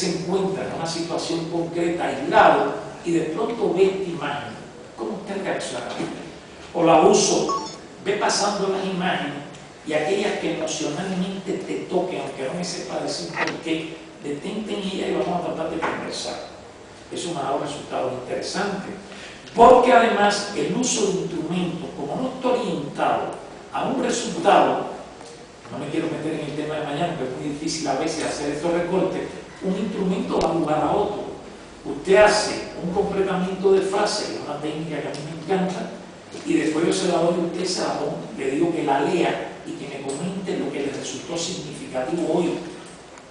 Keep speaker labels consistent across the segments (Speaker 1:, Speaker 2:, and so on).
Speaker 1: se encuentra en una situación concreta, aislado, y de pronto ve esta imagen, ¿cómo usted reacciona? O la uso, ve pasando las imágenes y aquellas que emocionalmente te toquen, aunque no me sepa decir por qué, detente en ella y vamos a tratar de conversar. Eso me ha dado resultados interesantes. Porque además el uso de instrumentos, como no está orientado a un resultado, no me quiero meter en el tema de mañana, porque es muy difícil a veces hacer estos recortes, un instrumento va a jugar a otro. Usted hace un completamiento de frase, que es una técnica que a mí me encanta, y después yo se la doy a usted, le digo que la lea y que me comente lo que le resultó significativo hoy,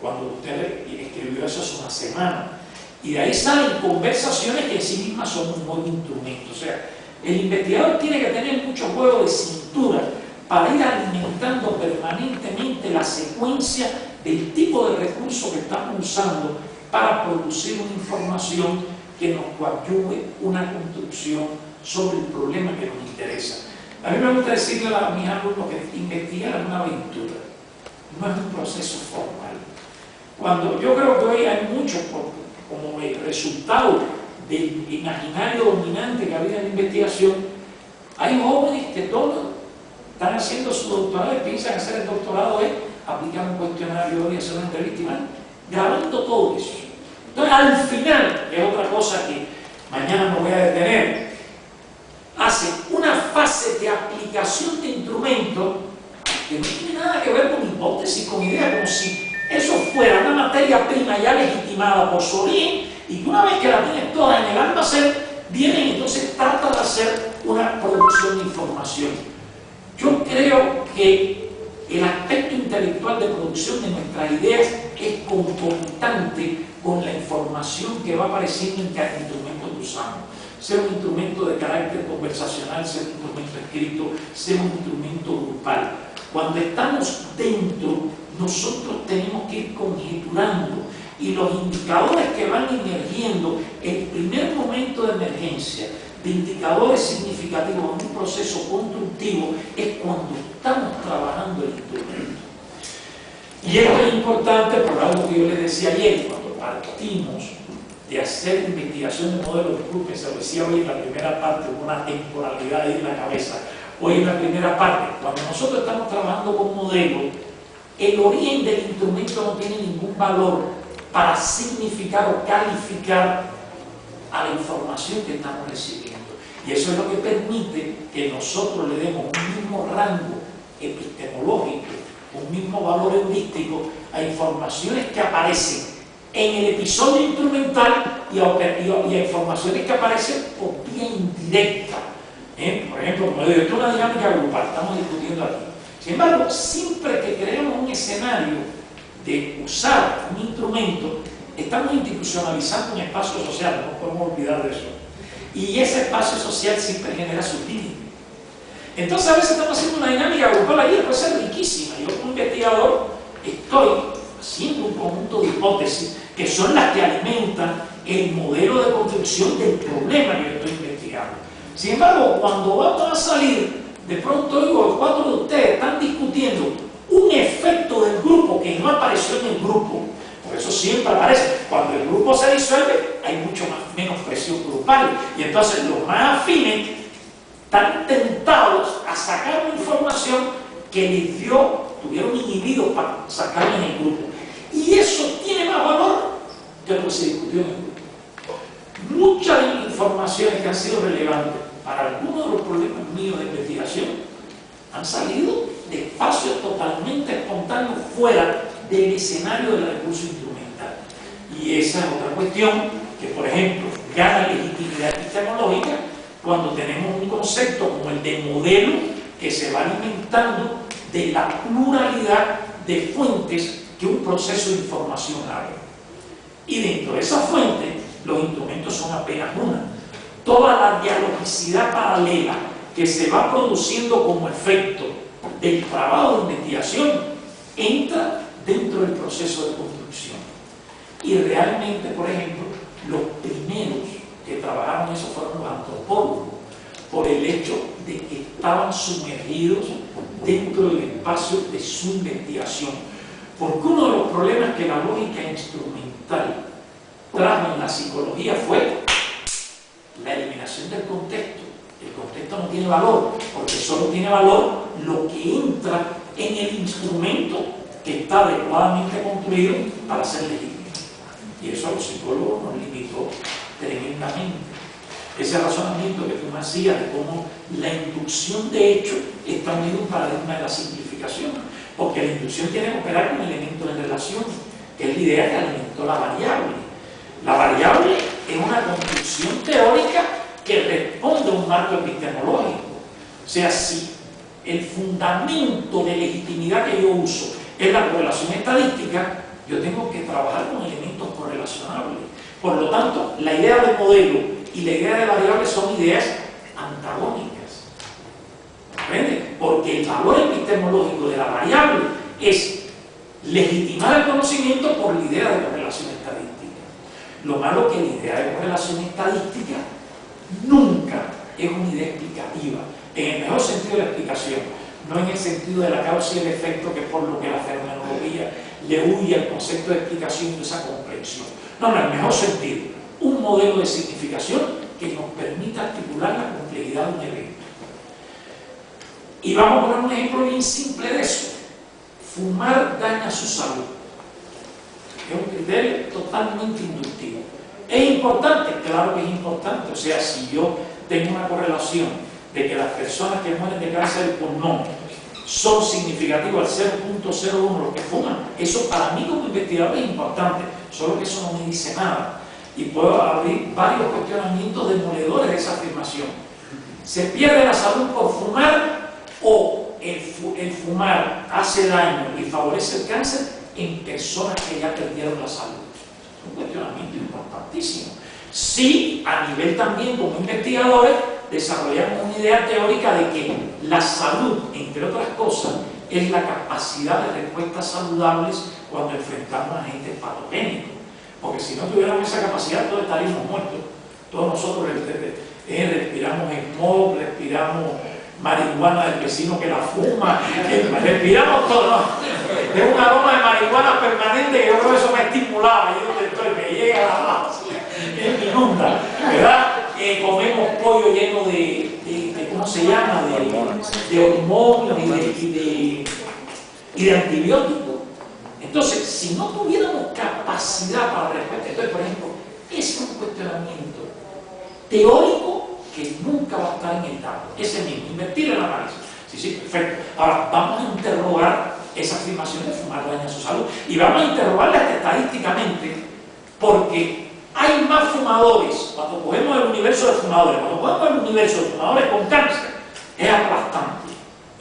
Speaker 1: cuando usted escribió eso hace una semana. Y de ahí salen conversaciones que en sí mismas son un buen instrumento. O sea, el investigador tiene que tener mucho juego de cintura para ir alimentando permanentemente la secuencia del tipo de recursos que estamos usando para producir una información que nos coadyuve una construcción sobre el problema que nos interesa. A mí me gusta decirle a mis alumnos que investigar es una aventura, no es un proceso formal. Cuando yo creo que hoy hay mucho como el resultado del imaginario dominante que había en la investigación, hay jóvenes que todos están haciendo su doctorado y piensan hacer el doctorado es aplicar un cuestionario y hacer una entrevista y van grabando todo eso. Entonces al final, que es otra cosa que mañana me voy a detener, hace una fase de aplicación de instrumentos que no tiene nada que ver con hipótesis, con ideas, como si eso fuera una materia prima ya legitimada por su origen y que una vez que la tienes toda en el almacén, vienen y entonces trata de hacer una producción de información. Yo creo que el aspecto intelectual de producción de nuestras ideas es concomitante con la información que va apareciendo en cada instrumento que usamos. Sea un instrumento de carácter conversacional, sea un instrumento escrito, sea un instrumento grupal. Cuando estamos dentro, nosotros tenemos que ir conjeturando y los indicadores que van emergiendo, el primer momento de emergencia de indicadores significativos en un proceso constructivo es cuando estamos trabajando el instrumento. Y esto es importante por algo que yo les decía ayer, cuando partimos de hacer investigación de modelos, disculpen, se lo decía hoy en la primera parte, con una temporalidad ahí en la cabeza. Hoy en la primera parte, cuando nosotros estamos trabajando con modelos, el origen del instrumento no tiene ningún valor para significar o calificar a la información que estamos recibiendo. Y eso es lo que permite que nosotros le demos un mismo rango epistemológico, un mismo valor heurístico a informaciones que aparecen en el episodio instrumental y a informaciones que aparecen por vía indirecta. Por ejemplo, como digo, esto es una dinámica grupal, estamos discutiendo aquí. Sin embargo, siempre que creemos un escenario de usar un instrumento, estamos institucionalizando un espacio social, no podemos olvidar de eso. Y ese espacio social siempre genera sus límites. Entonces a veces estamos haciendo una dinámica grupal ahí, puede ser riquísima. Yo como investigador estoy haciendo un conjunto de hipótesis que son las que alimentan el modelo de construcción del problema que yo estoy investigando. Sin embargo, cuando vamos a salir, de pronto digo, 4 de ustedes están discutiendo un efecto del grupo que no apareció en el grupo. Por eso siempre aparece. Cuando el grupo se disuelve, hay menos presión grupal. Y entonces los más afines están tentados a sacar una información que les tuvieron inhibidos para sacarla en el grupo. Y eso tiene más valor que lo que se discutió en el grupo. Muchas de las informaciones que han sido relevantes para algunos de los problemas míos de investigación han salido de espacios totalmente espontáneos fuera del escenario del recurso instrumental. Y esa es otra cuestión que, por ejemplo, gana legitimidad epistemológica cuando tenemos un concepto como el de modelo que se va alimentando de la pluralidad de fuentes que un proceso de información abre. Y dentro de esa fuente, los instrumentos son apenas una. Toda la dialogicidad paralela que se va produciendo como efecto del trabajo de investigación entra dentro del proceso de construcción. Y realmente, por ejemplo, los primeros que trabajaron eso fueron los antropólogos, por el hecho de que estaban sumergidos dentro del espacio de su investigación. Porque uno de los problemas que la lógica instrumental trajo en la psicología fue la eliminación del contexto. El contexto no tiene valor, porque solo tiene valor lo que entra en el instrumento que está adecuadamente construido para ser legítimo. Y eso a los psicólogos nos limitó tremendamente. Ese razonamiento que tú me hacías de cómo la inducción de hecho está unido a un paradigma de la simplificación, porque la inducción tiene que operar con elementos de relación, que es la idea que alimentó la variable. La variable es una construcción teórica que responde a un marco epistemológico. O sea, si el fundamento de legitimidad que yo uso es la correlación estadística, yo tengo que trabajar con elementos correlacionables. Por lo tanto, la idea de modelo y la idea de variable son ideas antagónicas. ¿Comprende? Porque el valor epistemológico de la variable es legitimar el conocimiento por la idea de correlación estadística. Lo malo es que la idea de correlación estadística nunca es una idea explicativa, en el mejor sentido de la explicación, no en el sentido de la causa y el efecto, que es por lo que la fenomenología le huye al concepto de explicación y de esa comprensión. No, en el mejor sentido, un modelo de significación que nos permita articular la complejidad de un evento. Y vamos a poner un ejemplo bien simple de eso. Fumar daña su salud. Es un criterio totalmente inductivo. ¿Es importante? Claro que es importante. O sea, si yo tengo una correlación de que las personas que mueren de cáncer del pulmón son significativos al 0.01 los que fuman, eso para mí como investigador es importante, solo que eso no me dice nada. Y puedo abrir varios cuestionamientos demoledores de esa afirmación. ¿Se pierde la salud por fumar o el fumar hace daño y favorece el cáncer en personas que ya perdieron la salud? Es un cuestionamiento importantísimo. Sí, a nivel también como investigadores desarrollamos una idea teórica de que la salud, entre otras cosas, es la capacidad de respuestas saludables cuando enfrentamos a agentes patogénicos. Porque si no tuviéramos esa capacidad, todos estaríamos muertos. Todos nosotros respiramos smog, respiramos marihuana del vecino que la fuma, respiramos todo, ¿no? Es un aroma de marihuana permanente que yo creo que eso me estimulaba, yo donde estoy, me llega a la base, me inunda, ¿verdad? Comemos pollo lleno de ¿cómo se llama? De hormonas y de antibióticos. Entonces, si no tuviéramos capacidad para responder, entonces, por ejemplo, es un cuestionamiento teórico que nunca va a estar en el dato, ese mismo, invertir en el análisis. Sí, perfecto. Ahora, vamos a interrogar esa afirmación de fumar daña a su salud y vamos a interrogarla estadísticamente, porque hay más fumadores. Cuando cogemos el universo de fumadores, cuando cogemos el universo de fumadores con cáncer, es aplastante,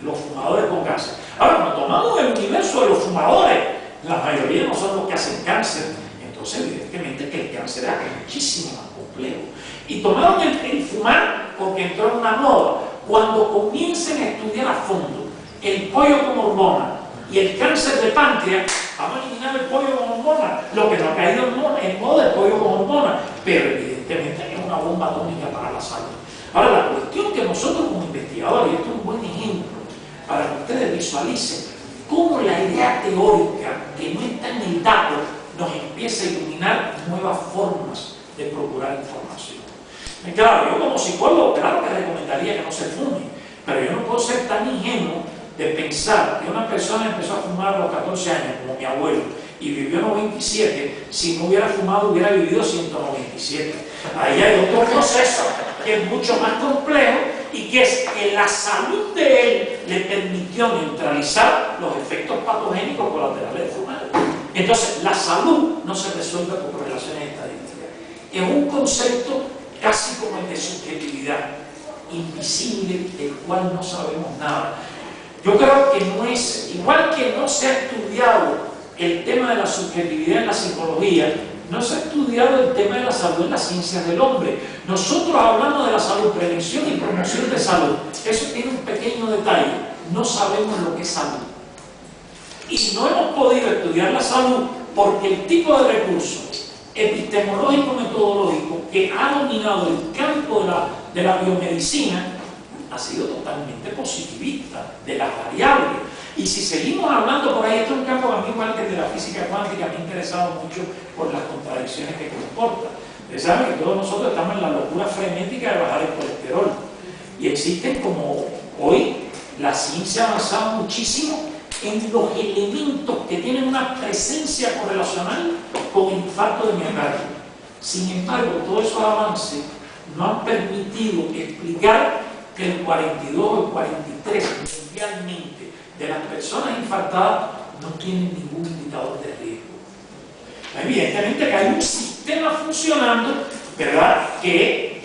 Speaker 1: los fumadores con cáncer. Ahora, cuando tomamos el universo de los fumadores, la mayoría no son los que hacen cáncer, entonces evidentemente que el cáncer es muchísimo más complejo. Y tomaron el fumar porque entró en una moda. Cuando comiencen a estudiar a fondo el pollo con hormona y el cáncer de páncreas, vamos a eliminar el pollo con hormona. Lo que no ha caído en moda el pollo con hormona, pero evidentemente es una bomba atómica para la salud. Ahora, la cuestión que nosotros como investigadores, y esto es un buen ejemplo para que ustedes visualicen cómo la idea teórica que no está en el dato nos empieza a iluminar nuevas formas de procurar información. Claro, yo como psicólogo, claro que recomendaría que no se fume, pero yo no puedo ser tan ingenuo de pensar que una persona empezó a fumar a los 14 años, como mi abuelo, y vivió 97, si no hubiera fumado hubiera vivido 197. Ahí hay otro proceso que es mucho más complejo y que es que la salud de él le permitió neutralizar los efectos patogénicos colaterales de fumar. Entonces, la salud no se resuelve por correlaciones estadísticas. Es un concepto casi como el de subjetividad, invisible, del cual no sabemos nada. Yo creo que no es, igual que no se ha estudiado el tema de la subjetividad en la psicología, no se ha estudiado el tema de la salud en las ciencias del hombre. Nosotros hablamos de la salud, prevención y promoción de salud. Eso tiene un pequeño detalle, no sabemos lo que es salud. Y no hemos podido estudiar la salud porque el tipo de recurso epistemológico metodológico que ha dominado el campo de la biomedicina ha sido totalmente positivista de las variables. Y si seguimos hablando por ahí, esto es un campo a mí igual que el de la física cuántica, me ha interesado mucho por las contradicciones que comporta. Ustedes saben que todos nosotros estamos en la locura frenética de bajar el colesterol. Y existen, como hoy, la ciencia ha avanzado muchísimo en los elementos que tienen una presencia correlacional con el infarto de miocardio. Sin embargo, todos esos avances no han permitido explicar que el 42 o el 43 mundialmente de las personas infartadas no tienen ningún indicador de riesgo. Evidentemente que hay un sistema funcionando, ¿verdad?, que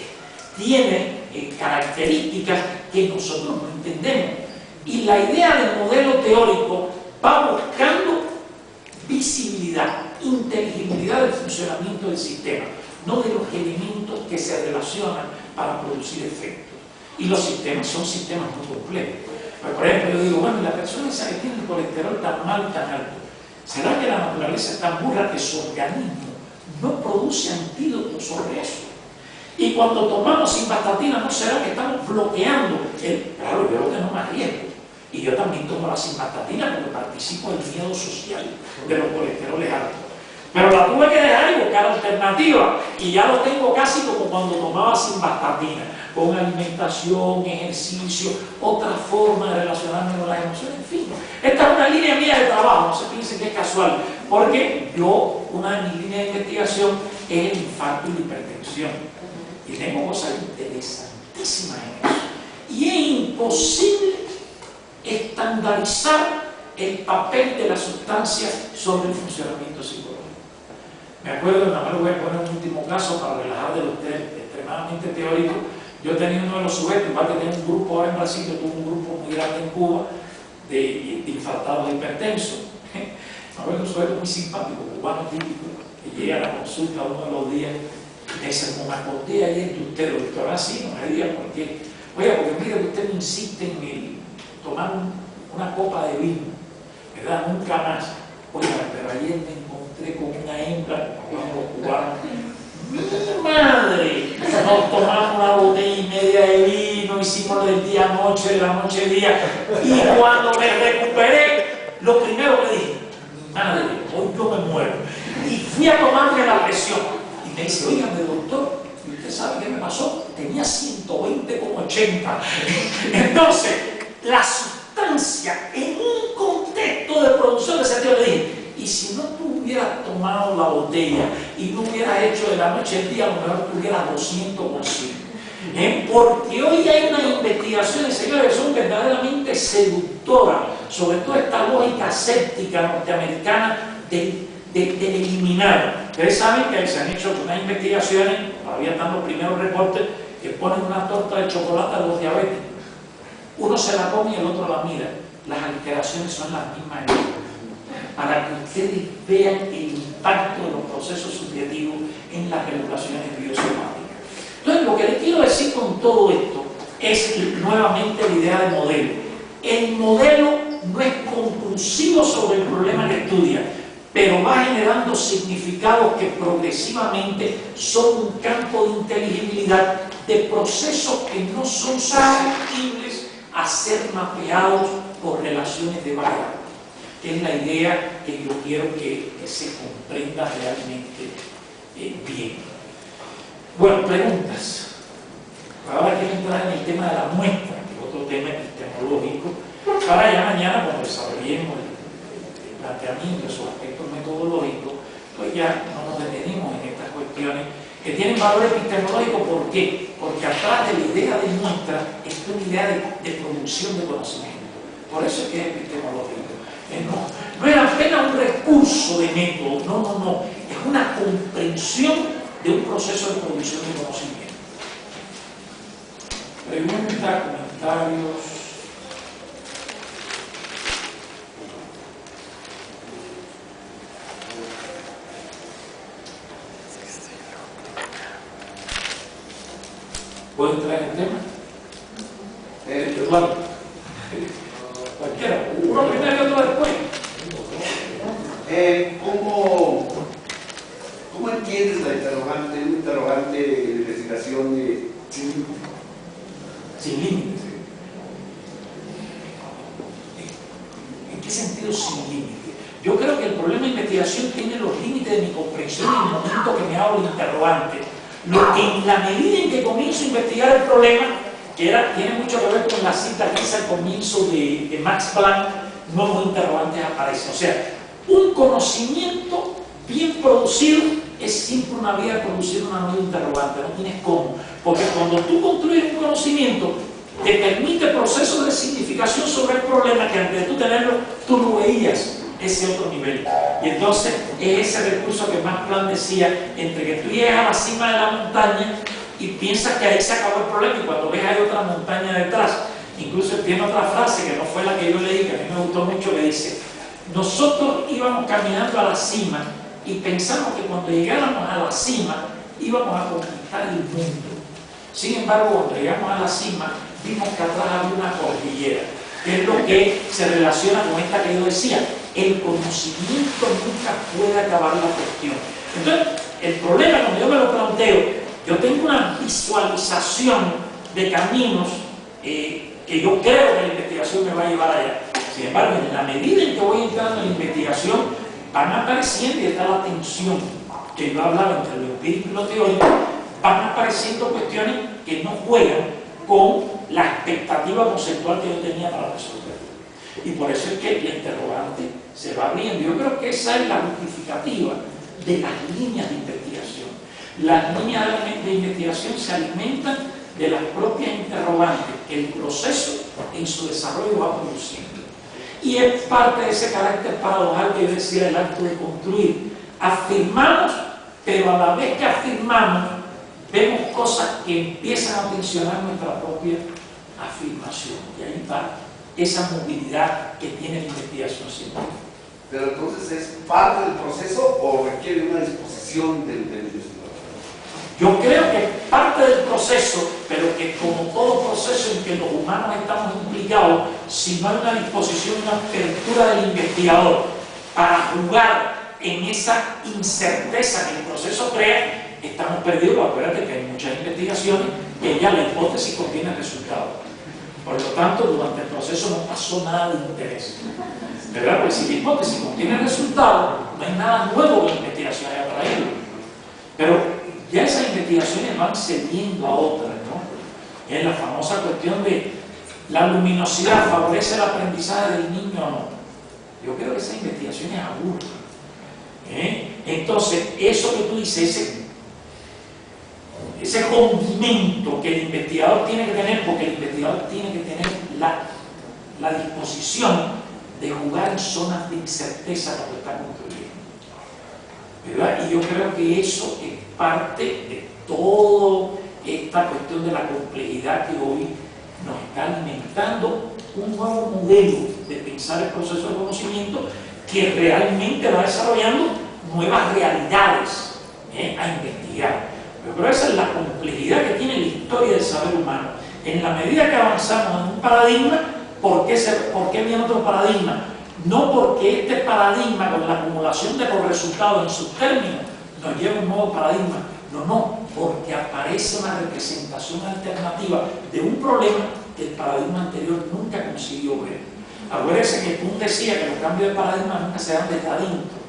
Speaker 1: tiene características que nosotros no entendemos. Y la idea del modelo teórico va buscando visibilidad, inteligibilidad del funcionamiento del sistema, no de los elementos que se relacionan para producir efectos. Y los sistemas son sistemas muy complejos. Por ejemplo, yo digo, bueno, la persona esa que tiene el colesterol tan mal, tan alto, ¿será que la naturaleza es tan burra que su organismo no produce antídotos sobre eso? Y cuando tomamos simvastatina, ¿no será que estamos bloqueando el... Claro, yo lo tengo más riesgo. Y yo también tomo la simvastatina porque participo del miedo social de los colesteroles altos. Pero la tuve que dejar y buscar alternativas. Y ya lo tengo casi como cuando tomaba simvastatina, con alimentación, ejercicio, otra forma de relacionarme con las emociones, en fin. Esta es una línea mía de trabajo, no se piensen que es casual, porque yo, una de mis líneas de investigación es el infarto y la hipertensión. Y tengo cosas interesantísimas en eso. Y es imposible estandarizar el papel de la sustancia sobre el funcionamiento psicológico. Me acuerdo, nada más lo voy a poner un último caso para relajar de los temas extremadamente teóricos. Yo tenía uno de los sujetos, igual que tengo un grupo ahora en Brasil, yo tuve un grupo muy grande en Cuba de infartados hipertensos. Me acuerdo de un sujeto muy simpático, cubano típico, que llega a la consulta uno de los días y me dice, como me acordé ayer de usted, doctor, así no me diga por qué. Oiga, porque mire que usted me insiste en tomar una copa de vino, ¿verdad? Nunca más. Oiga, pero ayer me encontré con una hembra, como los cubanos. ¡Mi madre! Nos tomamos una botella y media de vino, hicimos lo del día noche, de la noche día, y cuando me recuperé, lo primero que dije, madre, hoy yo me muero. Y fui a tomarme la presión. Y me dice, oígame, doctor, ¿y usted sabe qué me pasó? Tenía 120,80. Entonces, la sustancia en un contexto de producción de sentido, le dije, y si no tú hubieras tomado la botella y no hubieras hecho de la noche al día, a lo mejor tuvieras 200%. Porque hoy hay unas investigaciones, señores, que son verdaderamente seductoras, sobre todo esta lógica séptica norteamericana de eliminar. Ustedes saben que se han hecho unas investigaciones, todavía están los primeros reportes, que ponen una torta de chocolate a los diabéticos. Uno se la come y el otro la mira. Las alteraciones son las mismas en ellos, para que ustedes vean el impacto de los procesos subjetivos en las regulaciones biosomáticas. Entonces, lo que les quiero decir con todo esto es nuevamente la idea de modelo. El modelo no es conclusivo sobre el problema que estudia, pero va generando significados que progresivamente son un campo de inteligibilidad de procesos que no son susceptibles a ser mapeados por relaciones de variables, que es la idea que yo quiero que se comprenda realmente bien. Bueno, preguntas. Ahora quiero entrar en el tema de la muestra, que es otro tema epistemológico, para ya mañana, cuando desarrollemos el planteamiento de sus aspectos metodológicos, pues ya no nos detenimos en estas cuestiones que tienen valor epistemológico. ¿Por qué? Porque atrás de la idea de muestra está una idea de producción de conocimiento. Por eso es que es epistemológico. No es apenas un recurso de método, no. Es una comprensión de un proceso de producción de conocimiento. Preguntas, comentarios. ¿Puedo entrar en el tema? Eduardo. Cualquiera. Uno primero y otro después.
Speaker 2: ¿Cómo entiendes la interrogante, una interrogante de investigación de
Speaker 1: sin límites? Yo creo que el problema de investigación tiene los límites de mi comprensión en el momento que me hago el interrogante. Lo que en la medida en que comienzo a investigar el problema, tiene mucho que ver con la cita que hice al comienzo de Max Planck, nuevos interrogantes aparecen. O sea, un conocimiento bien producido es siempre una vía de producir una nueva interrogante, no tienes cómo. Porque cuando tú construyes un conocimiento, te permite procesos de significación sobre el problema que antes de tú tenerlo, tú no veías ese otro nivel. Y entonces es ese recurso que Max Planck decía, entre que tú llegas a la cima de la montaña y piensas que ahí se acabó el problema, y cuando ves hay otra montaña detrás. Incluso tiene otra frase que no fue la que yo leí, que a mí me gustó mucho, que dice: nosotros íbamos caminando a la cima y pensamos que cuando llegáramos a la cima íbamos a conquistar el mundo. Sin embargo, cuando llegamos a la cima, vimos que atrás había una cordillera, que es lo que se relaciona con esta que yo decía: el conocimiento nunca puede acabar la cuestión. Entonces, el problema, cuando yo me lo planteo, yo tengo una visualización de caminos que yo creo que la investigación me va a llevar allá. Sin embargo, en la medida en que voy entrando en la investigación, van apareciendo, y está la tensión que yo hablaba entre lo empírico y lo teórico, van apareciendo cuestiones que no juegan con la expectativa conceptual que yo tenía para resolver. Y por eso es que la interrogante se va abriendo. Yo creo que esa es la justificativa de las líneas de investigación. Las líneas de investigación se alimentan de las propias interrogantes que el proceso en su desarrollo va produciendo. Y es parte de ese carácter paradojal que yo decía del acto de construir. Afirmamos, pero a la vez que afirmamos, vemos cosas que empiezan a tensionar nuestra propia afirmación. Y ahí va esa movilidad que tiene la investigación científica.
Speaker 2: Pero entonces, ¿es parte del proceso o requiere una disposición del investigador?
Speaker 1: Yo creo que es parte del proceso, pero que como todo proceso en que los humanos estamos implicados, si no hay una disposición, una apertura del investigador para jugar en esa incerteza que el proceso crea, estamos perdidos. Acuérdate que hay muchas investigaciones que ya la hipótesis contiene resultados. Por lo tanto, durante el proceso no pasó nada de interés, ¿verdad? Porque si la hipótesis contiene resultados, no hay nada nuevo que la investigación haya traído. Pero ya esas investigaciones van cediendo a otras, ¿no? Es la famosa cuestión de la luminosidad favorece el aprendizaje del niño o no. Yo creo que esas investigaciones aburren. Entonces, eso que tú dices, ese condimento que el investigador tiene que tener, porque el investigador tiene que tener la disposición de jugar en zonas de incerteza cuando está construyendo, ¿verdad? Y yo creo que eso es parte de toda esta cuestión de la complejidad que hoy nos está alimentando un nuevo modelo de pensar el proceso de conocimiento que realmente va desarrollando nuevas realidades a investigar. Yo creo que esa es la complejidad que tiene la historia del saber humano. En la medida que avanzamos en un paradigma, ¿por qué viene otro paradigma? No porque este paradigma, con la acumulación de los resultados en sus términos, nos lleva a un nuevo paradigma. No, porque aparece una representación alternativa de un problema que el paradigma anterior nunca consiguió ver. Acuérdense que Kuhn decía que los cambios de paradigma nunca se dan desde adentro.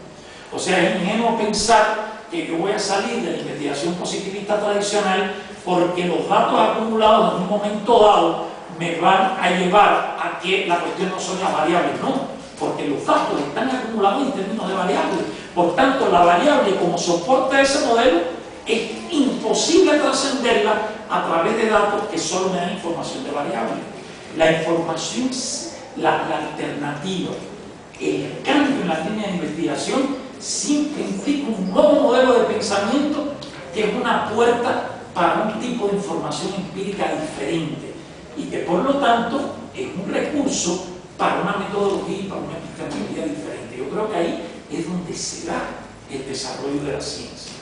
Speaker 1: O sea, es ingenuo pensar que yo voy a salir de la investigación positivista tradicional porque los datos acumulados en un momento dado me van a llevar a que la cuestión no son las variables, no, porque los datos están acumulados en términos de variables. Por tanto, la variable como soporta ese modelo es imposible trascenderla a través de datos que solo me dan información de variables. La información, la alternativa, el cambio en la línea de investigación siempre implica un nuevo modelo de pensamiento que es una puerta para un tipo de información empírica diferente y que por lo tanto es un recurso para una metodología y para una epistemología diferente. Yo creo que ahí es donde se da el desarrollo de la ciencia.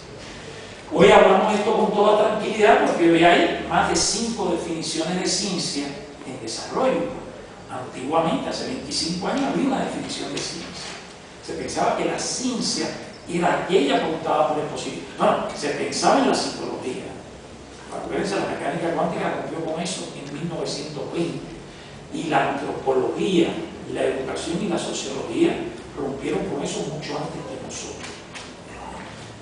Speaker 1: Hoy hablamos esto con toda tranquilidad porque hoy hay más de 5 definiciones de ciencia en desarrollo. Antiguamente, hace 25 años, había una definición de ciencia. Se pensaba que la ciencia era aquella apuntada por el posible. No, se pensaba en la psicología. Acuérdense, la mecánica cuántica rompió con eso en 1920. Y la antropología, la educación y la sociología rompieron con eso mucho antes que nosotros.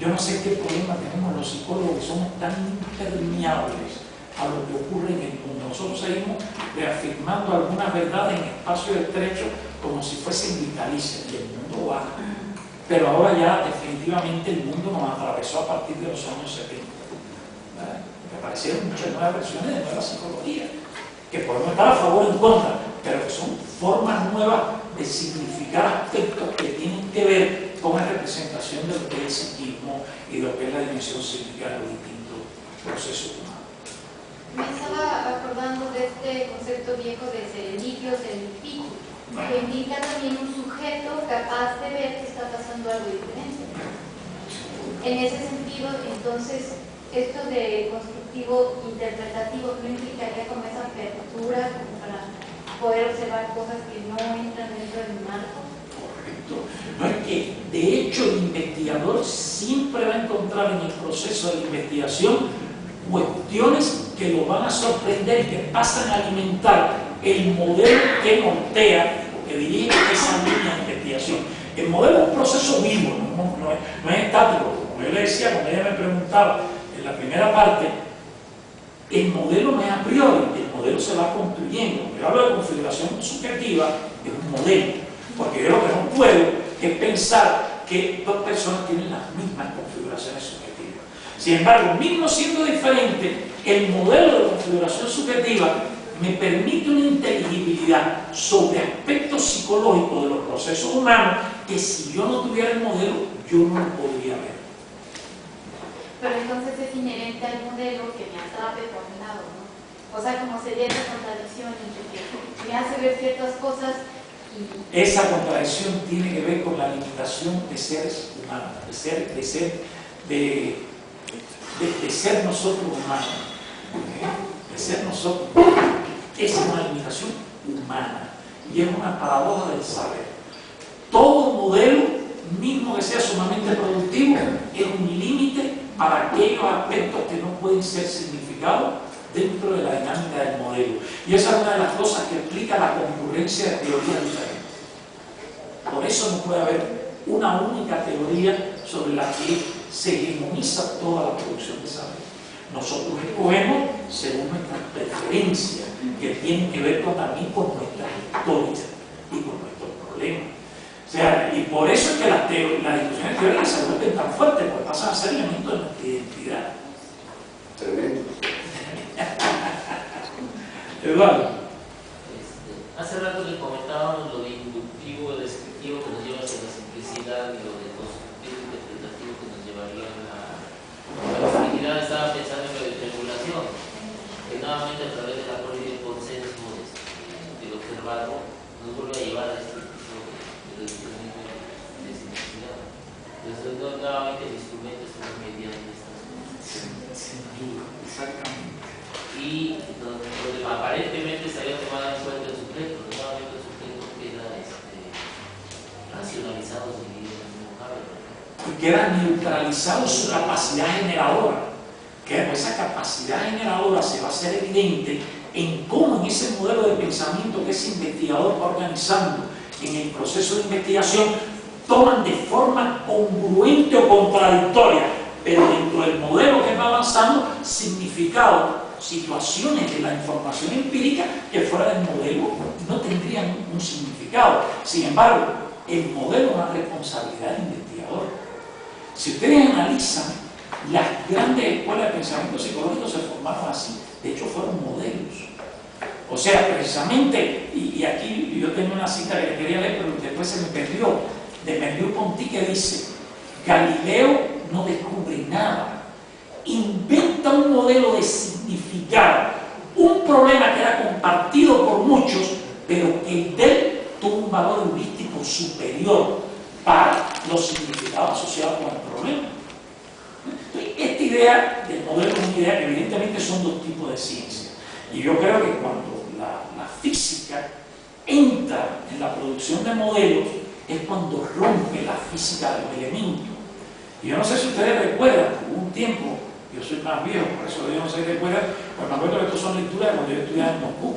Speaker 1: Yo no sé qué problema tenemos los psicólogos, que somos tan impermeables a lo que ocurre en el mundo. Nosotros seguimos reafirmando algunas verdades en espacios estrechos como si fuesen vitalicias, y el mundo va. Pero ahora ya definitivamente el mundo nos atravesó a partir de los años 70. ¿Verdad? Me aparecieron muchas nuevas versiones de nueva psicología, que podemos estar a favor o en contra, pero que son formas nuevas de significar aspectos que tienen que ver con la representación de lo que es el psiquismo y de lo que es la dimensión psíquica de los distintos procesos humanos.
Speaker 3: Me estaba acordando de este concepto viejo de serendipio, serendipity, que indica también un sujeto capaz de ver que está pasando algo diferente. En ese sentido, entonces, esto de constructivo interpretativo no implicaría como esa apertura como para poder observar cosas que no entran dentro del marco.
Speaker 1: Correcto. No es que, de hecho, el investigador siempre va a encontrar en el proceso de investigación cuestiones que lo van a sorprender, que pasan a alimentar el modelo que nortea, que dirige esa línea de investigación. El modelo es un proceso vivo, no es estático. Como yo le decía, cuando ella me preguntaba en la primera parte, el modelo no es a priori, el modelo se va construyendo. Cuando yo hablo de configuración subjetiva, es un modelo, porque yo lo que no puedo es pensar que dos personas tienen las mismas configuraciones subjetivas. Sin embargo, mismo siendo diferente, el modelo de configuración subjetiva me permite una inteligibilidad sobre aspectos psicológicos de los procesos humanos que si yo no tuviera el modelo, yo no lo podría ver.
Speaker 3: Pero entonces es inherente al modelo que me atrape por un lado, ¿no? O sea, como sería esa contradicción entre que me hace ver ciertas cosas y... Esa contradicción tiene que ver con la limitación de seres humanos, de ser nosotros humanos, de ser nosotros humanos. Es una limitación humana y es una paradoja del saber. Todo modelo, mismo que sea sumamente productivo, es un límite para aquellos aspectos que no pueden ser significados dentro de la dinámica del modelo. Y esa es una de las cosas que explica la concurrencia de teorías diferentes. Por eso no puede haber una única teoría sobre la que se hegemoniza toda la producción de saber. Nosotros escogemos según nuestras preferencias, que tienen que ver también con nuestras historias y con nuestros problemas. O sea, y por eso es que las discusiones teóricas se vuelven tan fuertes, porque pasan a ser elementos de nuestra identidad.
Speaker 2: Tremendo.
Speaker 1: Eduardo.
Speaker 4: Hace rato le comentábamos lo de inductivo, descriptivo que nos lleva hacia la simplicidad y lo de constructivo interpretativo que nos llevaría a la finalidad. Estaba pensando en la desregulación, que nuevamente a través de la corriente de consenso del observado nos vuelve a llevar a este tipo de determinismo de simplicidad. Entonces, nuevamente el instrumento es una medida de estas cosas.
Speaker 1: Sin duda, exactamente.
Speaker 4: Y donde aparentemente se había tomado en cuenta el sujeto, nuevamente el sujeto queda racionalizado sin ir en el mismo cambio.
Speaker 1: Y queda neutralizado su capacidad generadora. Que esa capacidad generadora se va a hacer evidente en cómo en ese modelo de pensamiento que ese investigador va organizando en el proceso de investigación toman de forma congruente o contradictoria, pero dentro del modelo que va avanzando, significado, situaciones de la información empírica que fuera del modelo no tendrían un significado. Sin embargo, el modelo es una responsabilidad del investigador. Si ustedes analizan, las grandes escuelas de pensamiento psicológico se formaron así, de hecho fueron modelos. O sea, precisamente, y aquí yo tengo una cita que quería leer, pero después se me perdió, de Merleau-Ponty, que dice: Galileo no descubre nada, inventa un modelo de significar un problema que era compartido por muchos, pero que el de él tuvo un valor heurístico superior para los significados asociados con el problema. Esta idea del modelo es una idea que evidentemente son dos tipos de ciencia. Y yo creo que cuando la física entra en la producción de modelos es cuando rompe la física de los elementos. Y yo no sé si ustedes recuerdan, hubo un tiempo, yo soy más viejo, por eso yo no sé si recuerdan, pues me acuerdo que estos son lecturas de cuando yo estudiaba en Moscú.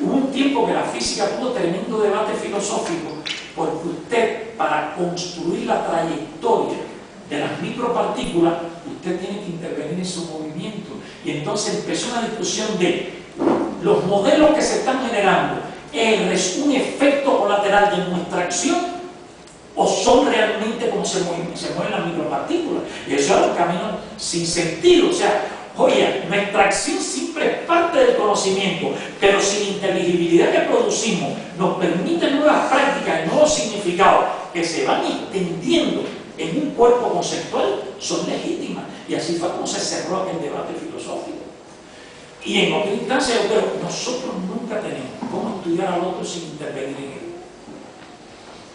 Speaker 1: Hubo un tiempo que la física tuvo tremendo debate filosófico porque usted para construir la trayectoria de las micropartículas, usted tiene que intervenir en su movimiento. Y entonces empezó una discusión de los modelos que se están generando, ¿es un efecto colateral de nuestra acción o son realmente como se mueven las micropartículas? Y eso es un camino sin sentido. O sea, oye, nuestra acción siempre es parte del conocimiento, pero si la inteligibilidad que producimos nos permite nuevas prácticas y nuevos significados que se van extendiendo en un cuerpo conceptual, son legítimas. Y así fue como se cerró aquel debate filosófico. Y en otra instancia, yo creo que nosotros nunca tenemos cómo estudiar al otro sin intervenir en él.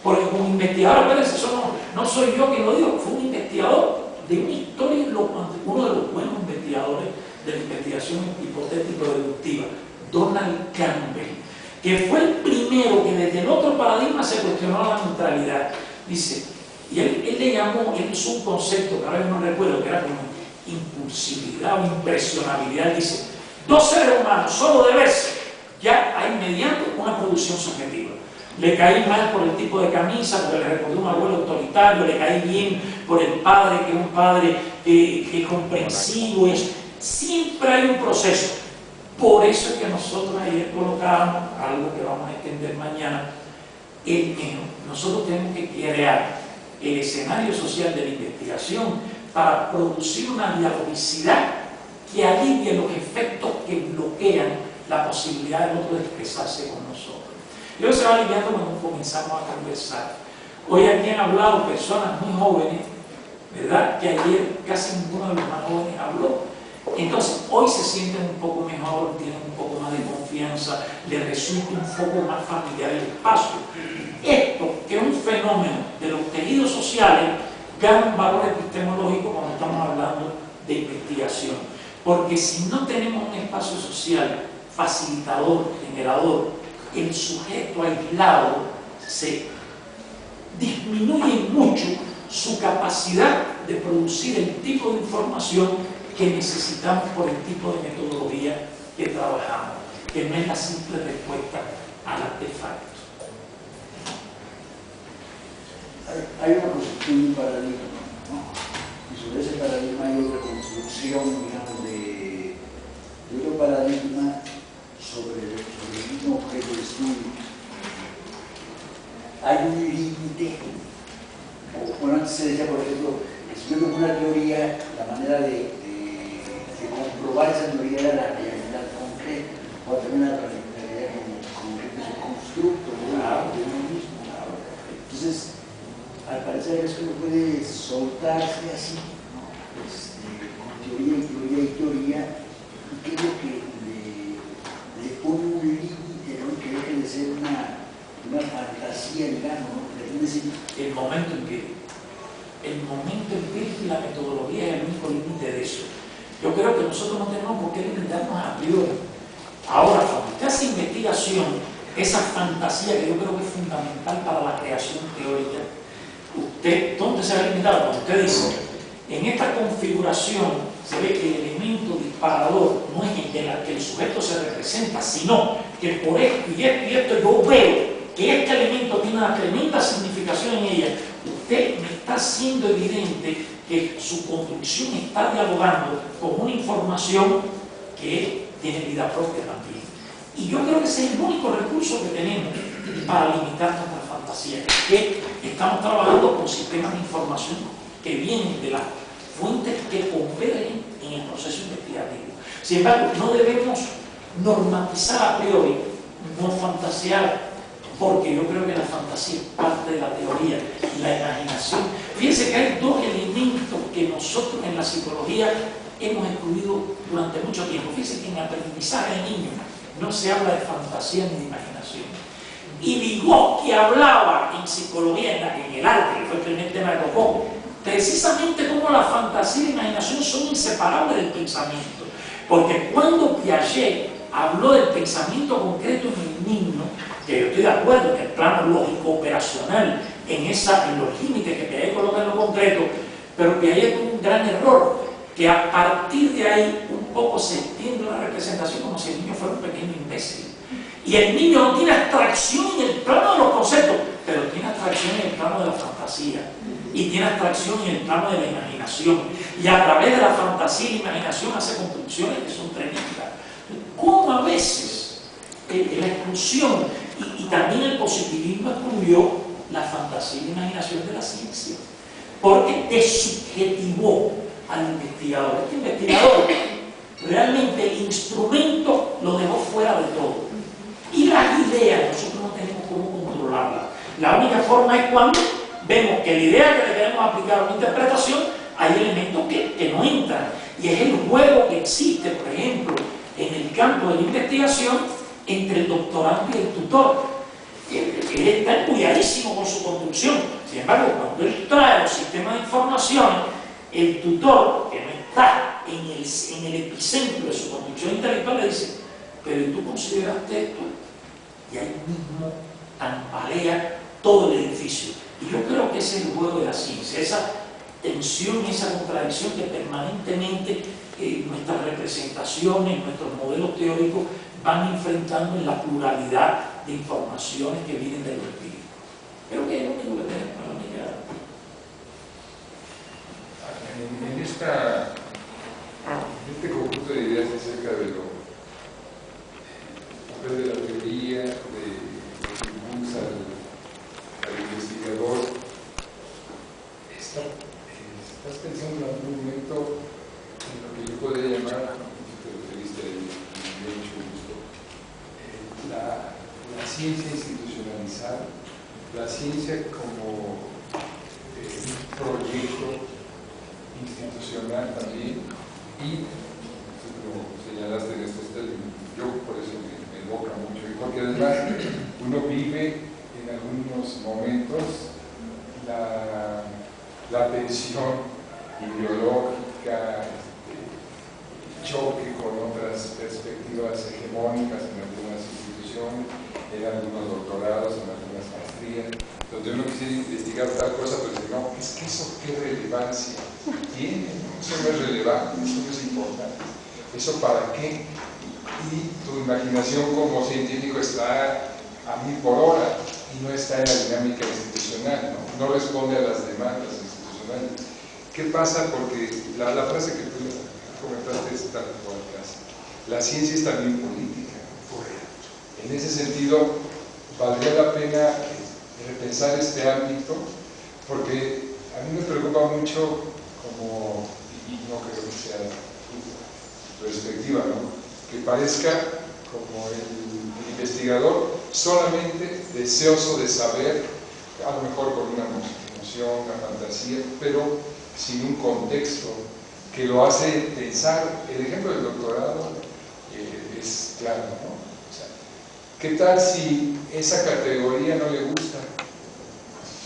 Speaker 1: Porque como investigador, acuérdense, eso no soy yo quien lo digo, fue un investigador de una historia, uno de los buenos investigadores de la investigación hipotético-deductiva, Donald Campbell, que fue el primero que desde el otro paradigma se cuestionó la neutralidad. Dice, y él le llamó, él hizo un concepto que ahora yo no recuerdo, que era como impulsividad o impresionabilidad. Él dice, dos seres humanos, solo de verse, ya hay mediante una producción subjetiva. Le caí mal por el tipo de camisa, porque le recordó un abuelo autoritario, le caí bien por el padre, que es un padre que es comprensivo. Siempre hay un proceso. Por eso es que nosotros ayer colocábamos algo que vamos a extender mañana, el menos. Nosotros tenemos que crear el escenario social de la investigación para producir una dialogicidad que alivie los efectos que bloquean la posibilidad del otro de expresarse con nosotros. Y luego se va aliviando cuando comenzamos a conversar. Hoy aquí han hablado personas muy jóvenes, ¿verdad? Que ayer casi ninguno de los más jóvenes habló. Entonces, hoy se sienten un poco mejor, tienen un poco más de confianza, les resulta un poco más familiar el espacio. Esto, que es un fenómeno de los tejidos sociales, gana un valor epistemológico cuando estamos hablando de investigación. Porque si no tenemos un espacio social facilitador, generador, el sujeto aislado se disminuye mucho su capacidad de producir el tipo de información que necesitamos por el tipo de metodología que trabajamos, que no es la simple respuesta al artefacto.
Speaker 5: Hay una construcción de un paradigma, ¿no? Y sobre ese paradigma hay otra construcción, digamos, de otro paradigma sobre el mismo objeto de estudio. Hay un límite, bueno, antes se decía, por ejemplo, estudiando una teoría, la manera de comprobar esa teoría era la realidad concreta, o también la realidad concreta es un constructo de uno mismo. Entonces, al parecer es que uno puede soltarse así, ¿no? Con teoría y teoría y teoría, y creo que le pone un límite, ¿no? Que deje de ser una fantasía, digamos, ¿no? Decir,
Speaker 1: el momento empírico y la metodología es el único límite de eso. Yo creo que nosotros no tenemos por qué limitarnos a priori. Ahora, cuando usted hace investigación, esa fantasía que yo creo que es fundamental para la creación teórica, usted, ¿dónde se va a limitar? Cuando usted dice, en esta configuración se ve que el elemento disparador no es el que el sujeto se representa, sino que por esto y esto y esto yo veo que este elemento tiene una tremenda significación en ella. Usted me está haciendo evidente que su construcción está dialogando con una información que tiene vida propia también. Y yo creo que ese es el único recurso que tenemos para limitar nuestra fantasía, que estamos trabajando con sistemas de información que vienen de las fuentes que convergen en el proceso investigativo. Sin embargo, no debemos normatizar a priori, no fantasear, porque yo creo que la fantasía es parte de la teoría, la imaginación. Fíjense que hay dos elementos que nosotros en la psicología hemos excluido durante mucho tiempo. Fíjense que en aprendizaje de niños no se habla de fantasía ni de imaginación. Y Vygotsky hablaba en psicología, en el arte, que fue el primer tema que tocó, precisamente cómo la fantasía y la imaginación son inseparables del pensamiento. Porque cuando Piaget habló del pensamiento concreto en el niño, que yo estoy de acuerdo en el plano lógico operacional, en los límites que Piaget coloca en lo concreto, pero Piaget tuvo un gran error, que a partir de ahí un poco se extiende la representación como si el niño fuera un pequeño imbécil. Y el niño no tiene abstracción en el plano de los conceptos, pero tiene abstracción en el plano de la fantasía y tiene abstracción en el plano de la imaginación, y a través de la fantasía y la imaginación hace construcciones que son tremendas. ¿Cómo a veces la exclusión y también el positivismo excluyó la fantasía y la imaginación de la ciencia? Porque desubjetivó al investigador. Este investigador realmente el instrumento lo dejó fuera de todo. Y las ideas nosotros no tenemos cómo controlarlas. La única forma es cuando vemos que la idea que le queremos aplicar a una interpretación hay elementos que no entran. Y es el juego que existe, por ejemplo, en el campo de la investigación entre el doctorante y el tutor. Él está empuñadísimo con su construcción. Sin embargo, cuando él trae los sistemas de información, el tutor, que no está en el epicentro de su construcción intelectual, le dice: pero ¿y tú consideraste esto? Y ahí mismo tambalea todo el edificio. Y yo creo que ese es el juego de la ciencia, esa tensión y esa contradicción que permanentemente nuestras representaciones, nuestros modelos teóricos van enfrentando en la pluralidad de informaciones que vienen de los espíritus. Creo que es lo único que tenemos para mirar.
Speaker 6: En este conjunto de ideas acerca de lo de la teoría, de lo que impulsa al investigador, estás pensando en algún momento en lo que yo podría llamar, te referiste ahí, de mucho gusto, la ciencia institucionalizada, la ciencia como un proyecto institucional también, y como señalaste en estos términos, yo por eso me evoca mucho, porque además uno vive en algunos momentos la tensión ideológica, choque con otras perspectivas hegemónicas en algunas instituciones, en algunos doctorados, en algunas maestrías, donde uno quisiera investigar tal cosa, pero dice: no, es que eso qué relevancia tiene, eso no es relevante, eso no es importante, eso para qué. Y tu imaginación como científico está a 1000 por hora y no está en la dinámica institucional, no responde a las demandas institucionales. ¿Qué pasa? Porque la frase que tú comentaste es tal cual casi. La ciencia es también política. En ese sentido, valdría la pena repensar este ámbito, porque a mí me preocupa mucho, como, y no creo que sea tu perspectiva, ¿no?, que parezca como el investigador solamente deseoso de saber, a lo mejor con una emoción, una fantasía, pero sin un contexto que lo hace pensar. El ejemplo del doctorado es claro, ¿no? O sea, ¿qué tal si esa categoría no le gusta?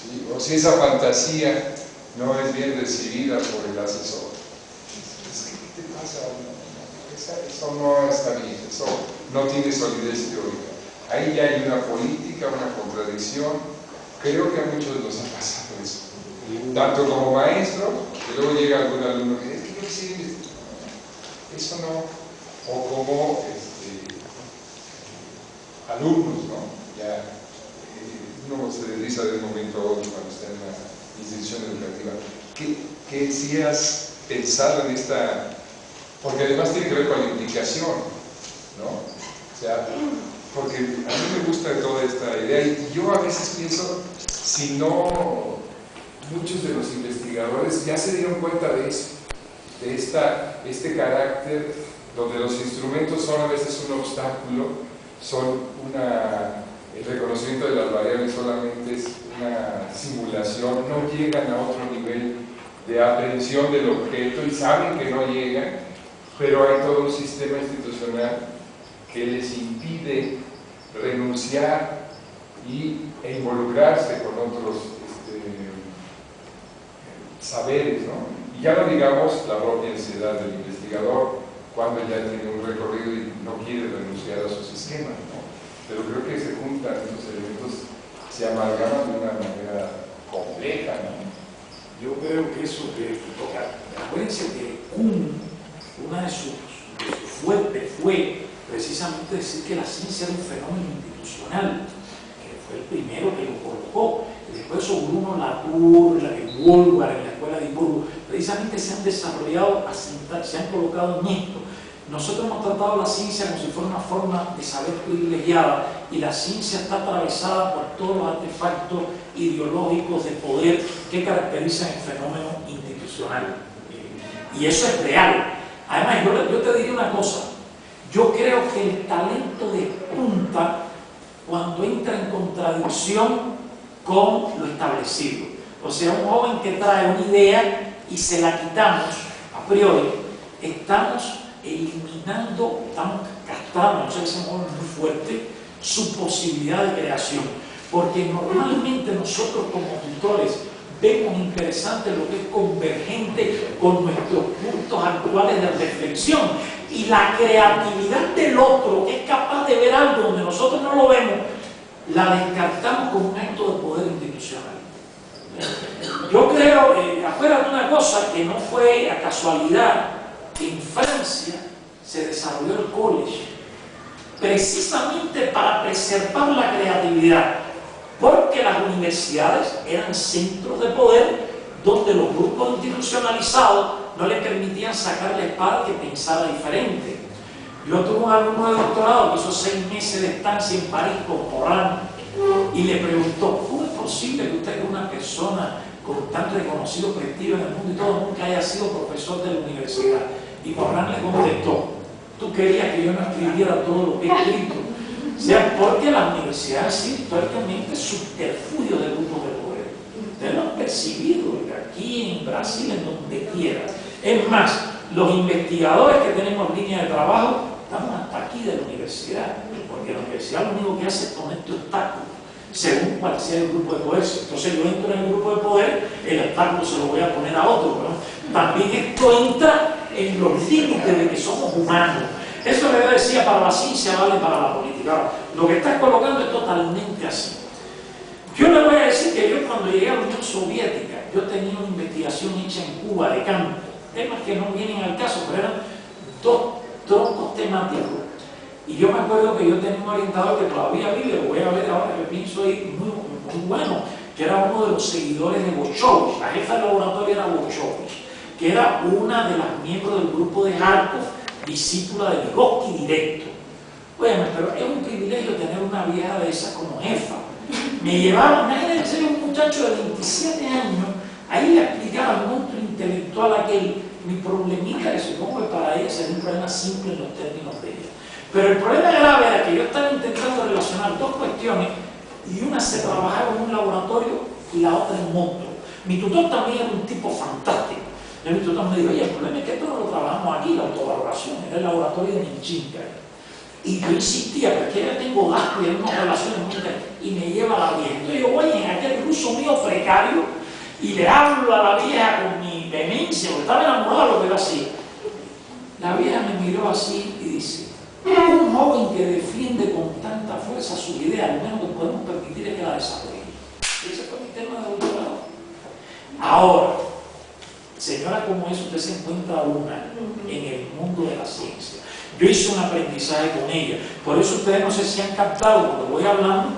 Speaker 6: ¿Sí? O si esa fantasía no es bien recibida por el asesor. ¿Qué te pasa? Eso no está bien, eso no tiene solidez teórica. Ahí ya hay una política, una contradicción. Creo que a muchos nos ha pasado eso. Tanto como maestro, que luego llega algún alumno que dice: ¿qué quiere decir? Eso no. O como alumnos, ¿no? Ya uno se desliza de un momento a otro cuando está en una institución educativa. ¿Qué si has pensado en esta? Porque además tiene que ver con la implicación, ¿no? O sea, porque a mí me gusta toda esta idea, y yo a veces pienso, si no, muchos de los investigadores ya se dieron cuenta de eso, de este carácter donde los instrumentos son a veces un obstáculo, son el reconocimiento de las variables solamente es una simulación, no llegan a otro nivel de aprehensión del objeto y saben que no llegan, pero hay todo un sistema institucional que les impide renunciar e involucrarse con otros saberes, ¿no? Y ya no digamos la propia ansiedad del investigador cuando ya tiene un recorrido y no quiere renunciar a sus esquemas, ¿no? Pero creo que se juntan estos elementos, se amalgaman de una manera compleja, ¿no?
Speaker 1: Yo creo que eso que toca. Acuérdense que una de sus fuertes fue precisamente decir que la ciencia era un fenómeno institucional, que fue el primero que lo colocó. Después sobre Bruno Latour, Wolgar en la Escuela de Edimburgo, precisamente se han desarrollado, se han colocado en esto. Nosotros hemos tratado la ciencia como si fuera una forma de saber privilegiada, y la ciencia está atravesada por todos los artefactos ideológicos de poder que caracterizan el fenómeno institucional. Y eso es real. Además, yo te diría una cosa, yo creo que el talento despunta cuando entra en contradicción con lo establecido. O sea, un joven que trae una idea y se la quitamos a priori, estamos eliminando, estamos castrando, no sé, ese joven muy fuerte, su posibilidad de creación. Porque normalmente nosotros como tutores vemos interesante lo que es convergente con nuestros puntos actuales de reflexión, y la creatividad del otro, que es capaz de ver algo donde nosotros no lo vemos, la descartamos como un acto de poder institucional. Yo creo, acuérdate una cosa, que no fue a casualidad que en Francia se desarrolló el college, precisamente para preservar la creatividad, porque las universidades eran centros de poder donde los grupos institucionalizados no le permitían sacar la espada que pensara diferente. Yo tuve un alumno de doctorado que hizo 6 meses de estancia en París con Morán y le preguntó: ¿cómo es posible que usted, que es una persona con tan reconocido prestigio en el mundo y todo, nunca haya sido profesor de la universidad? Y Morán le contestó: tú querías que yo no escribiera todo lo que he escrito. O sea, porque la universidad ha sido históricamente subterfugio de grupos de poder. Ustedes lo han percibido aquí en Brasil, en donde quiera. Es más, los investigadores que tenemos en línea de trabajo estamos hasta aquí de la universidad, porque la universidad lo único que hace es ponerte obstáculos según cuál sea el grupo de poder. Entonces yo entro en el grupo de poder, el obstáculo se lo voy a poner a otro, ¿no? También esto entra en los límites de que somos humanos. Eso que yo decía, para la ciencia vale para la política. Lo que estás colocando es totalmente así. Yo le voy a decir que yo, cuando llegué a la Unión Soviética, yo tenía una investigación hecha en Cuba de campo, temas que no vienen al caso, pero eran 2 troncos temáticos. Y yo me acuerdo que yo tenía un orientador que todavía vive, lo voy a ver ahora, que pienso ahí, muy bueno, que era uno de los seguidores de Bolshoi. La jefa del laboratorio era Bolshoi, que era una de las miembros del grupo de Kharkov, discípula de Vygotsky directo. Oye, pero es un privilegio tener una vieja de esas como jefa. Me llevaba, imagínense, un muchacho de 27 años, ahí le explicaba al monstruo intelectual aquel, mi problemita, que supongo que para ella sería un problema simple en los términos de ella. Pero el problema grave era que yo estaba intentando relacionar 2 cuestiones, y una se trabajaba en un laboratorio y la otra en monstruo. Mi tutor también era un tipo fantástico. Y mi tutor me dijo: oye, el problema es que esto no lo trabajamos aquí, la autovaloración, era el laboratorio de Minchinka. Y yo insistía, porque yo tengo gastos y algunas relaciones muy interesantes, y me lleva a la vieja. Entonces yo voy en aquel ruso mío precario y le hablo a la vieja con mi vehemencia, porque estaba enamorado de lo que yo hacía. La vieja me miró así y dice: un joven que defiende con tanta fuerza su idea, lo menos que podemos permitir es que la desarrolle. Y ese fue mi tema de doctorado. Ahora, señora, como eso usted se encuentra una en el mundo de la ciencia. Yo hice un aprendizaje con ella, por eso ustedes no sé si han captado cuando voy hablando,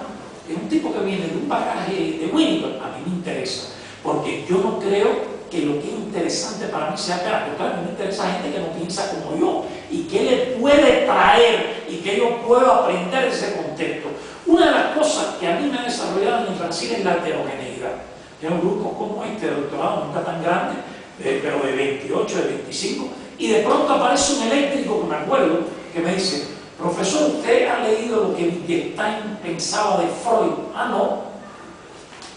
Speaker 1: es un tipo que viene de un bagaje de Winnicott. A mí me interesa, porque yo no creo que lo que es interesante para mí sea cara, porque a mí me interesa gente que no piensa como yo y que le puede traer y que yo puedo aprender de ese contexto. Una de las cosas que a mí me ha desarrollado en Brasil es la heterogeneidad. Tengo grupos como este de doctorado, nunca tan grande, pero de 28, de 25, y de pronto aparece un eléctrico, que me acuerdo, que me dice: profesor, ¿usted ha leído lo que Wittgenstein pensaba de Freud? Ah, no.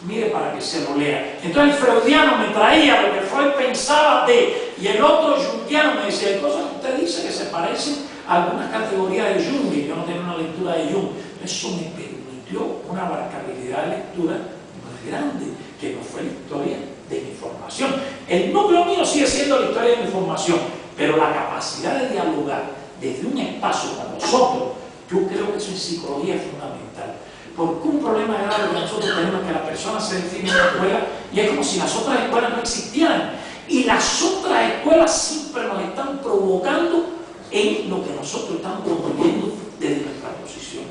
Speaker 1: Mire para que se lo lea. Entonces el freudiano me traía lo que Freud pensaba de, y el otro jungiano me decía: hay cosas que usted dice que se parecen a algunas categorías de Jung, y yo no tenía una lectura de Jung. Eso me permitió una abarcabilidad de lectura más grande, que no fue la historia de mi formación. El núcleo mío sigue siendo la historia de mi formación, pero la capacidad de dialogar desde un espacio como nosotros, yo creo que eso en psicología es fundamental. Porque un problema grave que nosotros tenemos es que la persona se define en la escuela y es como si las otras escuelas no existieran. Y las otras escuelas siempre nos están provocando en lo que nosotros estamos promoviendo desde nuestra posición.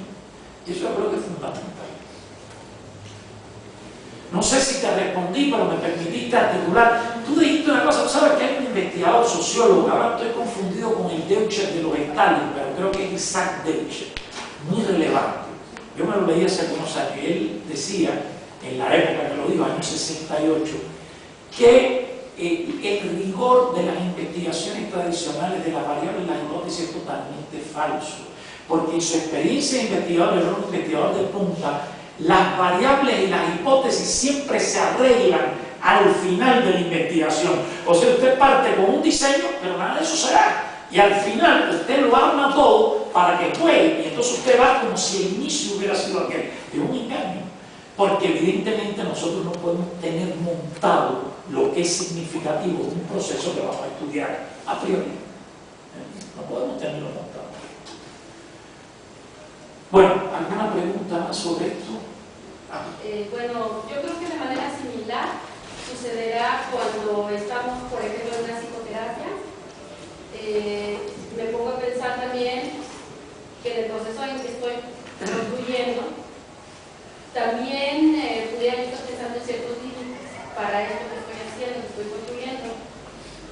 Speaker 1: Y eso yo creo que es fundamental. No sé si te respondí, pero me permitiste articular. Tú dijiste una cosa, tú sabes que hay un investigador sociólogo, ahora estoy confundido con el Deutscher de los Stalin, pero creo que es Isaac Deutscher, muy relevante. Yo me lo leí hace algunos años y él decía, en la época que lo dijo, año 68, que el rigor de las investigaciones tradicionales de las variables y las hipótesis es totalmente falso, porque en su experiencia de investigador, era un investigador de punta, las variables y las hipótesis siempre se arreglan al final de la investigación. O sea, usted parte con un diseño, pero nada de eso será. Y al final usted lo arma todo para que juegue. Y entonces usted va como si el inicio hubiera sido aquel. Es un engaño. Porque evidentemente nosotros no podemos tener montado lo que es significativo de un proceso que vamos a estudiar a priori. No podemos tenerlo montado. Bueno, ¿alguna pregunta más sobre esto?
Speaker 7: Bueno, yo creo que de manera similar sucederá cuando estamos, por ejemplo, en una psicoterapia. Me pongo a pensar también que en el proceso en que estoy construyendo, también pudiera yo estar pensando en ciertos límites para esto que estoy haciendo, que estoy construyendo.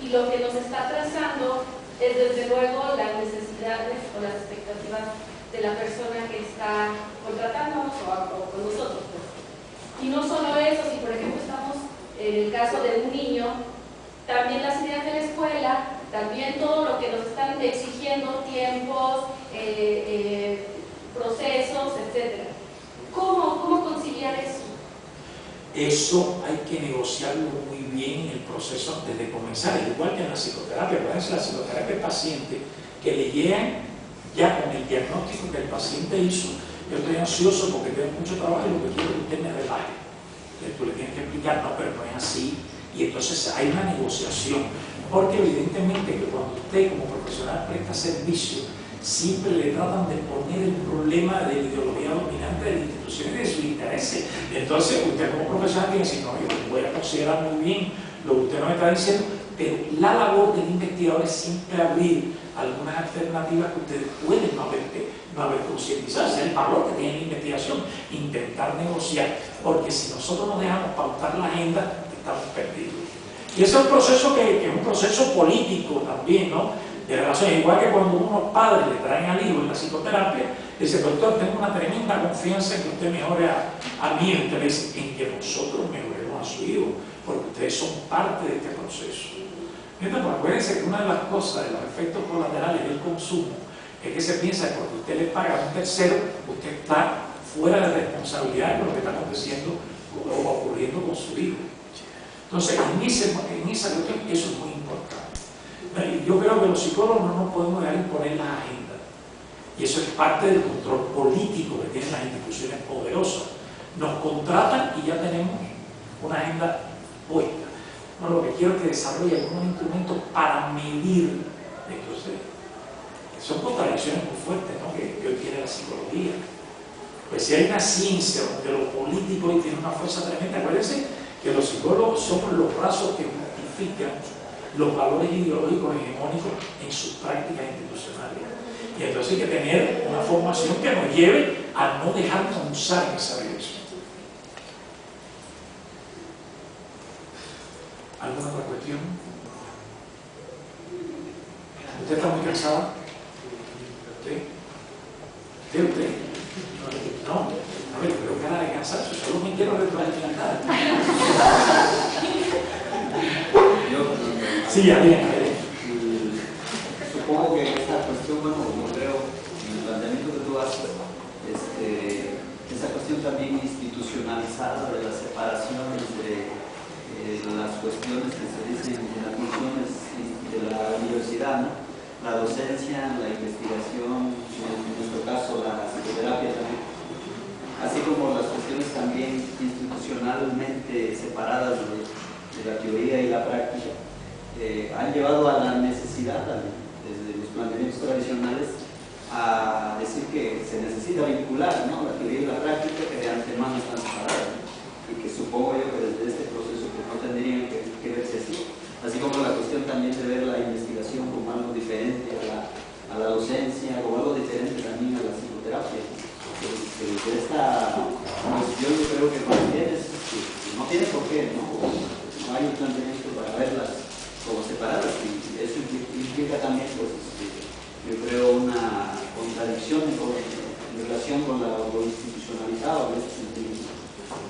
Speaker 7: Y lo que nos está trazando es desde luego las necesidades o las expectativas de la persona que está contratándonos o con nosotros. Pues. Y no solo eso, si por ejemplo estamos en el caso de un niño, también las ideas de la escuela, también todo lo que nos están exigiendo, tiempos, procesos, etc. ¿Cómo conciliar eso?
Speaker 1: Eso hay que negociarlo muy bien en el proceso antes de comenzar, igual que en la psicoterapia. Acuérdense, la psicoterapia del paciente que le llegan ya con el diagnóstico que el paciente hizo. Yo estoy ansioso porque tengo mucho trabajo y lo que quiero es que usted me relaje. Entonces tú le tienes que explicar, no, pero no es así. Y entonces hay una negociación, porque evidentemente que cuando usted como profesional presta servicio, siempre le tratan de poner el problema de la ideología dominante de la institución y de sus intereses. Entonces usted como profesional tiene que decir, no, yo voy a considerar muy bien lo que usted nos está diciendo, pero la labor del investigador es siempre abrir algunas alternativas que ustedes pueden no haber concientizado, ese es el valor que tiene la investigación, intentar negociar, porque si nosotros nos dejamos pautar la agenda, estamos perdidos. Y ese es un proceso que es un proceso político también, ¿no? De relación, igual que cuando unos padres le traen al hijo en la psicoterapia, dice, doctor, tengo una tremenda confianza en que usted mejore a mí, y usted le dice, en que nosotros mejoremos a su hijo, porque ustedes son parte de este proceso. Entonces, pues, acuérdense que una de las cosas, de los efectos colaterales del consumo, es que se piensa que porque usted le paga a un tercero, usted está fuera de responsabilidad de lo que está aconteciendo o ocurriendo con su hijo. Entonces, en esa cuestión, eso es muy importante. Yo creo que los psicólogos no nos podemos dejar imponer las agendas. Y eso es parte del control político que tienen las instituciones poderosas. Nos contratan y ya tenemos una agenda puesta. No, lo que quiero es que desarrolle algunos instrumentos para medir. Entonces, son contradicciones muy fuertes, ¿no? que hoy tiene la psicología. Pues si hay una ciencia donde lo político hoy tiene una fuerza tremenda, acuérdense que los psicólogos somos los brazos que justifican los valores ideológicos hegemónicos en sus prácticas institucionales. Y entonces hay que tener una formación que nos lleve a no dejarnos usar en esa dirección. ¿Alguna otra cuestión? ¿Usted está muy cansada? ¿Usted? No, a ver, pero cara de cansancio, solo me quiero retroalimentar. Sí, ya bien.
Speaker 8: Supongo que esta cuestión, bueno, como creo, en el planteamiento que tú haces, esa cuestión también institucionalizada de la separación entre las cuestiones que se dicen en las funciones de la universidad, ¿no? La docencia, la investigación, en nuestro caso la psicoterapia también, así como las cuestiones también institucionalmente separadas de la teoría y la práctica, han llevado a la necesidad, desde los planteamientos tradicionales, a decir que se necesita vincular, ¿no?, la teoría y la práctica, que de antemano están separadas, ¿no? Y que supongo yo que desde este proceso que no tendrían que verse así como la cuestión también de ver la investigación como algo diferente a la docencia, como algo diferente también a la psicoterapia. De esta cuestión yo creo que más bien es que no tiene por qué, ¿no? No hay un planteamiento para verlas como separadas, y eso implica también, pues, yo creo, una contradicción en relación con lo institucionalizado en este sentido.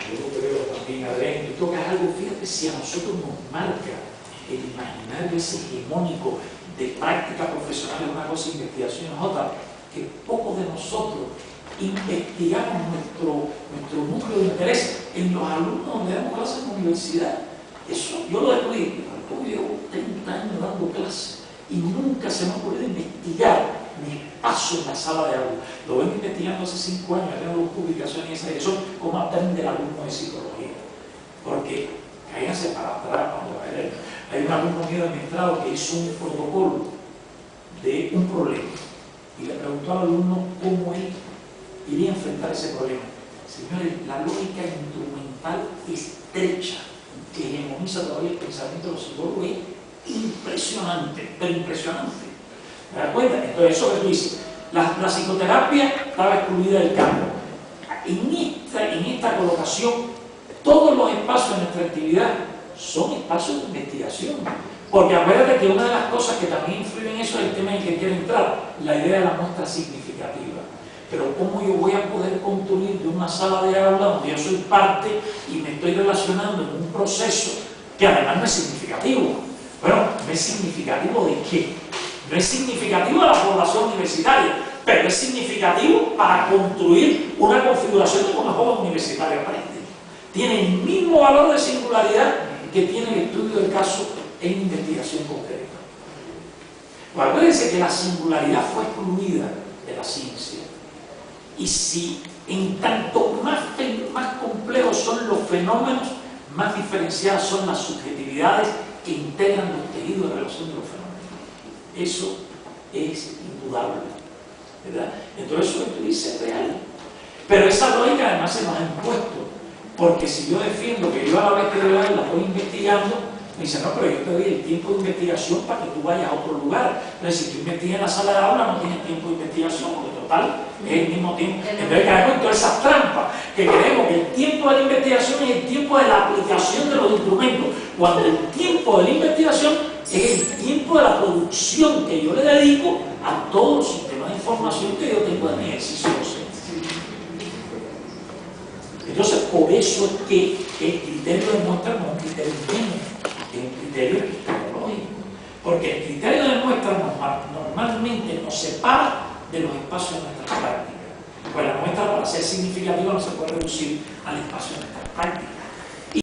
Speaker 1: Yo creo también, Adrián, tú tocas algo, fíjate, si a nosotros nos marca el imaginario ese hegemónico de práctica profesional en una cosa, investigación en otra, que pocos de nosotros investigamos nuestro núcleo de interés en los alumnos donde damos clases en la universidad. Eso yo lo descubrí, yo llevo 30 años dando clases y nunca se me ha ocurrido investigar mi espacio en la sala de aula. Lo vengo investigando hace 5 años, tengo dos publicaciones en esa dirección, cómo aprende el alumno de psicología. Porque cáiganse para atrás cuando hay un alumno mío de maestrado que hizo un protocolo de un problema y le preguntó al alumno cómo él iría a enfrentar ese problema. Señores, la lógica instrumental estrecha que hegemoniza todavía el pensamiento de los psicólogos es impresionante, pero impresionante. ¿Me das cuenta? Entonces, eso que tú dices, la psicoterapia estaba excluida del campo. En esta colocación, todos los espacios de nuestra actividad son espacios de investigación. Porque acuérdate que una de las cosas que también influye en eso es el tema en el que quiero entrar, la idea de la muestra significativa. Pero ¿cómo yo voy a poder construir de una sala de aula donde yo soy parte y me estoy relacionando en un proceso que además no es significativo? Bueno, ¿no es significativo de qué? No es significativo de la población universitaria, pero es significativo para construir una configuración de cómo joven universitario aprende. Tiene el mismo valor de singularidad que tiene el estudio del caso en investigación concreta. Pues acuérdense que la singularidad fue excluida de la ciencia. Y si en tanto más complejos son los fenómenos, más diferenciadas son las subjetividades que integran los tejidos de relación de los fenómenos. Eso es indudable, ¿verdad? Entonces eso que tú dices es real. Pero esa lógica además se nos ha impuesto, porque si yo defiendo que yo a la vez que la estoy investigando, me dicen, no, pero yo te doy el tiempo de investigación para que tú vayas a otro lugar. Entonces, si tú investigas en la sala de aula, no tienes tiempo de investigación, porque total, es el mismo tiempo. Entonces, caemos en todas esas trampas, que creemos que el tiempo de la investigación es el tiempo de la aplicación de los instrumentos, cuando el tiempo de la investigación es el tiempo de la producción que yo le dedico a todos los sistemas de información que yo tengo de mi ejercicio docente. Entonces, por eso es que el criterio de muestra no es un criterio mínimo, es un criterio epistemológico. Porque el criterio de muestra normalmente nos separa de los espacios de nuestras prácticas. Pues la muestra, para ser significativa, no se puede reducir al espacio de nuestras prácticas.